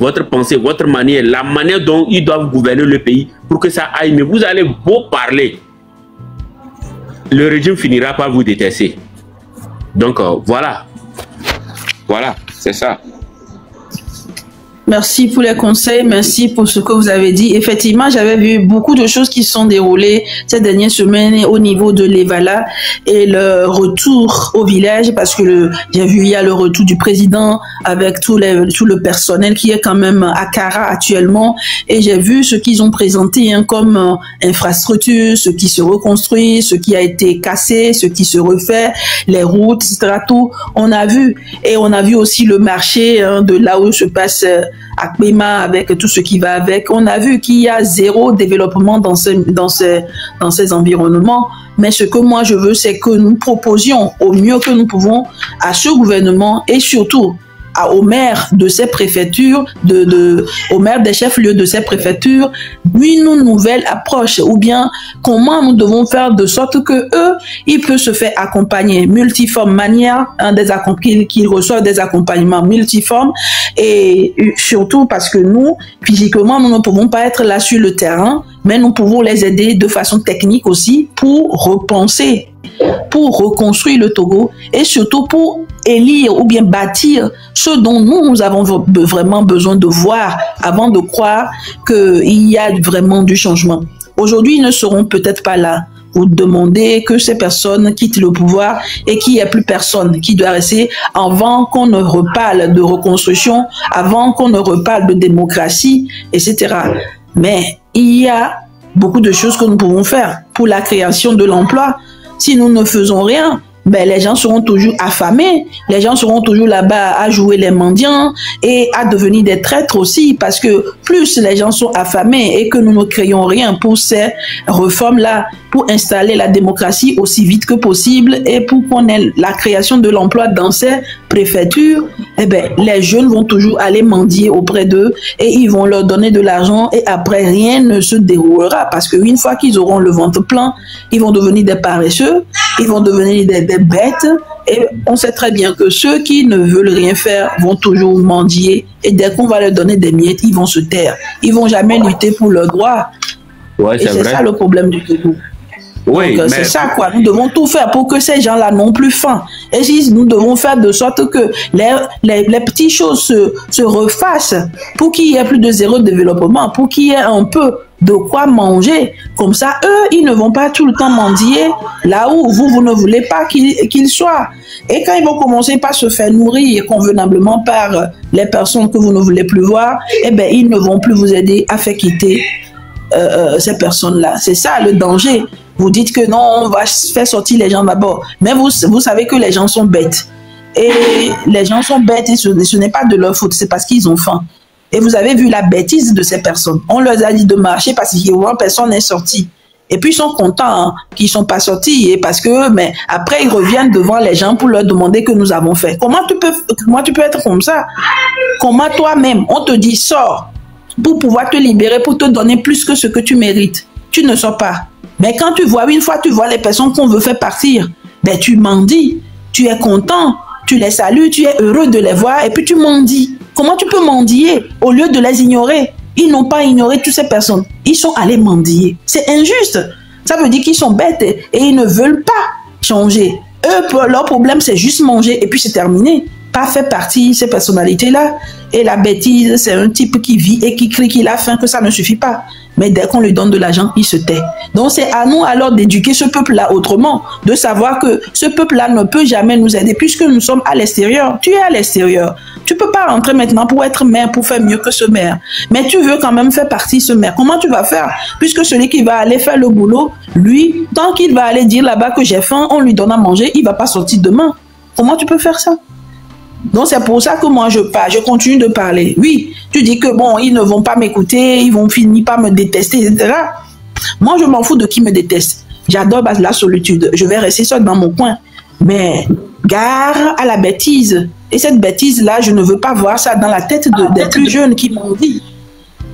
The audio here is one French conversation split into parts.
votre pensée, votre manière, la manière dont ils doivent gouverner le pays pour que ça aille. Mais vous allez beau parler, le régime finira par vous détester. Donc voilà. Voilà, c'est ça. Merci pour les conseils, merci pour ce que vous avez dit. Effectivement, j'avais vu beaucoup de choses qui se sont déroulées ces dernières semaines au niveau de l'Evala et le retour au village, parce que j'ai vu il y a le retour du président avec tout le personnel qui est quand même à Kara actuellement, et j'ai vu ce qu'ils ont présenté comme infrastructure, ce qui se reconstruit, ce qui a été cassé, ce qui se refait, les routes, etc. Tout, on a vu. Et on a vu aussi le marché de là où se passe à Kpema avec tout ce qui va avec. On a vu qu'il y a zéro développement dans ces environnements. Mais ce que moi je veux, c'est que nous proposions au mieux que nous pouvons à ce gouvernement et surtout aux maires de ces préfectures, aux maires des chefs-lieux de ces préfectures, une nouvelle approche, ou bien comment nous devons faire de sorte que eux, ils peuvent se faire accompagner multiforme manière, qu'ils reçoivent des accompagnements multiformes, et surtout parce que nous, physiquement, nous ne pouvons pas être là sur le terrain, mais nous pouvons les aider de façon technique aussi pour repenser, pour reconstruire le Togo et surtout pour élire ou bien bâtir ce dont nous avons vraiment besoin de voir avant de croire qu'il y a vraiment du changement. Aujourd'hui, ils ne seront peut-être pas là. Vous demandez que ces personnes quittent le pouvoir et qu'il n'y ait plus personne qui doit rester avant qu'on ne reparle de reconstruction, avant qu'on ne reparle de démocratie, etc. Mais il y a beaucoup de choses que nous pouvons faire pour la création de l'emploi. Si nous ne faisons rien, ben les gens seront toujours affamés, les gens seront toujours là-bas à jouer les mendiants et à devenir des traîtres aussi, parce que plus les gens sont affamés et que nous ne créons rien pour ces réformes-là, pour installer la démocratie aussi vite que possible et pour qu'on ait la création de l'emploi dans ces préfectures, eh ben, les jeunes vont toujours aller mendier auprès d'eux et ils vont leur donner de l'argent et après rien ne se déroulera, parce qu'une fois qu'ils auront le ventre plein, ils vont devenir des paresseux, ils vont devenir des bêtes, et on sait très bien que ceux qui ne veulent rien faire vont toujours mendier, et dès qu'on va leur donner des miettes, ils vont se taire, ils vont jamais lutter pour leurs droits. Ouais, et c'est ça le problème du Togo. Oui, donc c'est ça quoi, nous devons tout faire pour que ces gens-là n'ont plus faim. Et si nous devons faire de sorte que les petites choses se refassent pour qu'il y ait plus de zéro développement, pour qu'il y ait un peu de quoi manger. Comme ça, eux, ils ne vont pas tout le temps mendier là où vous ne voulez pas qu'ils soient. Et quand ils vont commencer par se faire nourrir convenablement par les personnes que vous ne voulez plus voir, eh ben, ils ne vont plus vous aider à faire quitter ces personnes-là. C'est ça le danger. Vous dites que non, on va faire sortir les gens d'abord. Mais vous savez que les gens sont bêtes. Et les gens sont bêtes et ce n'est pas de leur faute, c'est parce qu'ils ont faim. Et vous avez vu la bêtise de ces personnes. On leur a dit de marcher parce que personne n'est sorti. Et puis ils sont contents qu'ils ne sont pas sortis. Et parce que, mais après, ils reviennent devant les gens pour leur demander que nous avons fait. Comment tu peux être comme ça? Comment toi-même, on te dit sors pour pouvoir te libérer, pour te donner plus que ce que tu mérites. Tu ne sors pas. Mais quand une fois tu vois les personnes qu'on veut faire partir, ben tu mendies, tu es content, tu les salues, tu es heureux de les voir et puis tu mendies. Comment tu peux mendier au lieu de les ignorer? Ils n'ont pas ignoré toutes ces personnes. Ils sont allés mendier. C'est injuste. Ça veut dire qu'ils sont bêtes et ils ne veulent pas changer. Eux, leur problème, c'est juste manger et puis c'est terminé. Pas faire partie ces personnalités-là. Et la bêtise, c'est un type qui vit et qui crie qu'il a faim, que ça ne suffit pas. Mais dès qu'on lui donne de l'argent, il se tait. Donc c'est à nous alors d'éduquer ce peuple-là autrement, de savoir que ce peuple-là ne peut jamais nous aider puisque nous sommes à l'extérieur. Tu es à l'extérieur. Tu ne peux pas rentrer maintenant pour être maire, pour faire mieux que ce maire. Mais tu veux quand même faire partie de ce maire. Comment tu vas faire? Puisque celui qui va aller faire le boulot, lui, tant qu'il va aller dire là-bas que j'ai faim, on lui donne à manger, il ne va pas sortir demain. Comment tu peux faire ça? Donc c'est pour ça que moi je continue de parler. Oui, tu dis que bon, ils ne vont pas m'écouter, ils vont finir par me détester, etc. Moi je m'en fous de qui me déteste. J'adore la solitude. Je vais rester seul dans mon coin. Mais gare à la bêtise. Et cette bêtise-là, je ne veux pas voir ça dans la tête des plus jeunes qui m'ont dit.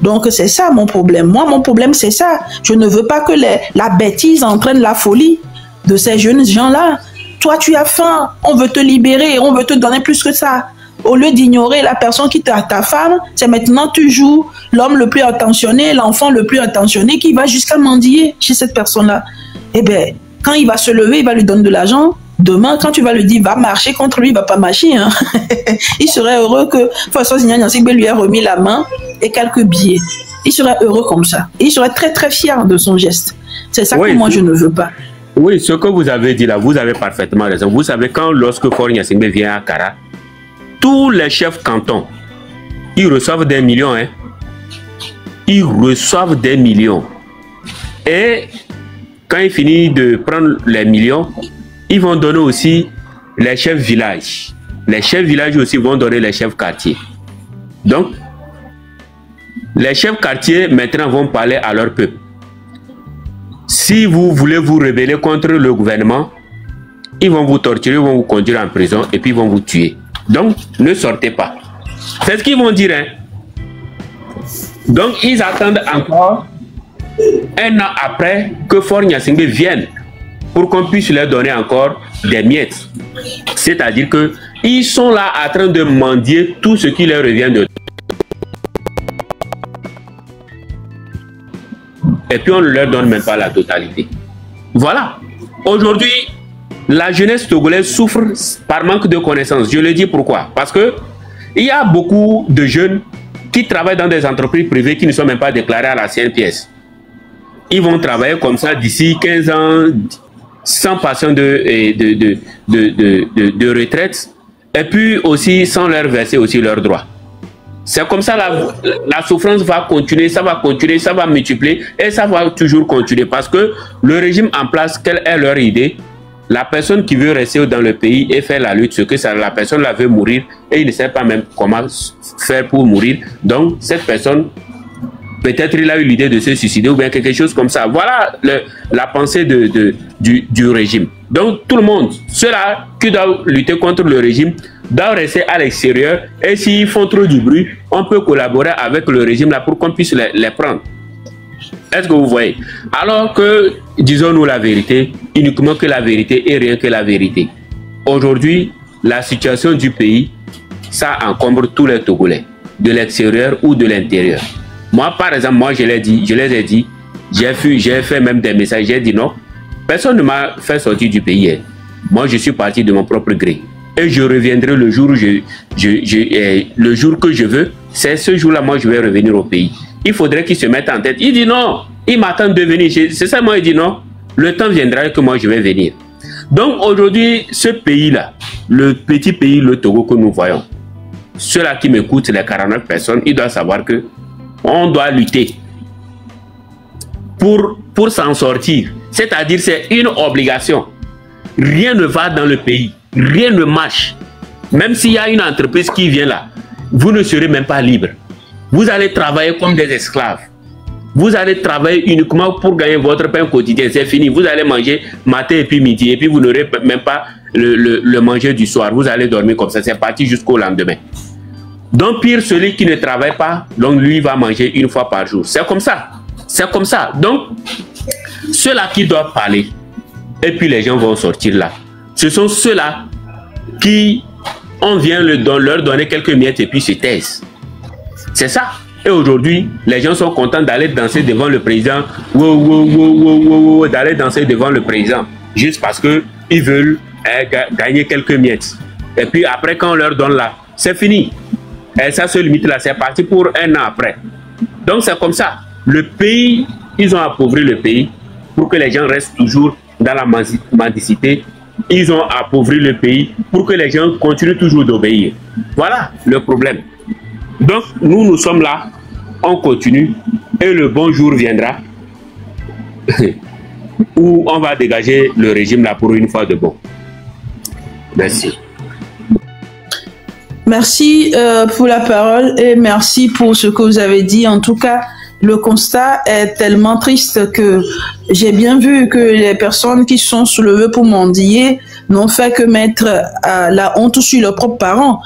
Donc c'est ça mon problème. Moi mon problème c'est ça. Je ne veux pas que la bêtise entraîne la folie de ces jeunes gens-là. Toi, tu as faim, on veut te libérer, on veut te donner plus que ça. Au lieu d'ignorer la personne qui t'a ta femme, c'est maintenant tu joues l'homme le plus attentionné, l'enfant le plus attentionné qui va jusqu'à mendier chez cette personne-là. Eh bien, quand il va se lever, il va lui donner de l'argent. Demain, quand tu vas lui dire, va marcher contre lui, il ne va pas marcher. Hein. Il serait heureux que François Zignane-Yansigbe lui ait remis la main et quelques billets. Il serait heureux comme ça. Il serait très très fier de son geste. C'est ça que moi je ne veux pas. Oui, ce que vous avez dit là, vous avez parfaitement raison. Vous savez, lorsque Faure Gnassingbé vient à Kara, tous les chefs cantons, ils reçoivent des millions. Hein. Ils reçoivent des millions. Et quand il finit de prendre les millions, ils vont donner aussi les chefs villages. Les chefs villages aussi vont donner les chefs quartiers. Donc, les chefs quartiers maintenant vont parler à leur peuple. Si vous voulez vous rebeller contre le gouvernement, ils vont vous torturer, ils vont vous conduire en prison et puis ils vont vous tuer. Donc, ne sortez pas. C'est ce qu'ils vont dire. Hein. Donc, ils attendent encore un an après que Faure Gnassingbé vienne pour qu'on puisse leur donner encore des miettes. C'est-à-dire qu'ils sont là en train de mendier tout ce qui leur revient de... Et puis on ne leur donne même pas la totalité. Voilà. Aujourd'hui, la jeunesse togolaise souffre par manque de connaissances. Je le dis pourquoi. Parce que il y a beaucoup de jeunes qui travaillent dans des entreprises privées qui ne sont même pas déclarées à la CNPS. Ils vont travailler comme ça d'ici 15 ans, sans passion de retraite, et puis aussi sans leur verser aussi leurs droits. C'est comme ça la souffrance va continuer, ça va multiplier et ça va toujours continuer parce que le régime en place, quelle est leur idée? La personne qui veut rester dans le pays et faire la lutte, ce que ça, la personne la veut mourir et il ne sait pas même comment faire pour mourir. Donc cette personne, peut-être il a eu l'idée de se suicider ou bien quelque chose comme ça. Voilà la pensée du régime. Donc tout le monde, ceux-là qui doivent lutter contre le régime, doivent rester à l'extérieur et s'ils font trop du bruit, on peut collaborer avec le régime là pour qu'on puisse les prendre. Est-ce que vous voyez? Alors que, disons-nous la vérité, uniquement que la vérité et rien que la vérité. Aujourd'hui, la situation du pays, ça encombre tous les Togolais, de l'extérieur ou de l'intérieur. Moi, par exemple, moi je les ai dit, j'ai fait même des messages, j'ai dit non, personne ne m'a fait sortir du pays. Hein. Moi, je suis parti de mon propre gré. Et je reviendrai le jour où le jour que je veux, c'est ce jour-là, moi, je vais revenir au pays. Il faudrait qu'il se mette en tête. Il dit non, il m'attend de venir. C'est ça, moi, il dit non, le temps viendra que moi, je vais venir. Donc, aujourd'hui, ce pays-là, le petit pays, le Togo que nous voyons, ceux-là qui m'écoutent, les 49 personnes, ils doivent savoir que on doit lutter pour s'en sortir. C'est-à-dire, c'est une obligation. Rien ne va dans le pays. Rien ne marche. Même s'il y a une entreprise qui vient là, vous ne serez même pas libre. Vous allez travailler comme des esclaves. Vous allez travailler uniquement pour gagner votre pain quotidien. C'est fini. Vous allez manger matin et puis midi. Et puis vous n'aurez même pas le manger du soir. Vous allez dormir comme ça. C'est parti jusqu'au lendemain. Donc pire, celui qui ne travaille pas, donc lui va manger une fois par jour. C'est comme ça. C'est comme ça. Donc, ceux-là qui doivent parler, et puis les gens vont sortir là. Ce sont ceux-là qui, on vient leur donner quelques miettes et puis se taisent. C'est ça. Et aujourd'hui, les gens sont contents d'aller danser devant le président. D'aller danser devant le président. Juste parce qu'ils veulent gagner quelques miettes. Et puis après, quand on leur donne là, c'est fini. Et ça se limite là, c'est parti pour un an après. Donc c'est comme ça. Le pays, ils ont appauvri le pays pour que les gens restent toujours dans la mendicité. Ils ont appauvri le pays pour que les gens continuent toujours d'obéir. Voilà le problème. Donc, nous sommes là, on continue, et le bon jour viendra où on va dégager le régime là pour une fois de bon. Merci. Merci pour la parole et merci pour ce que vous avez dit. En tout cas, le constat est tellement triste que j'ai bien vu que les personnes qui sont soulevées pour mendier n'ont fait que mettre la honte sur leurs propres parents.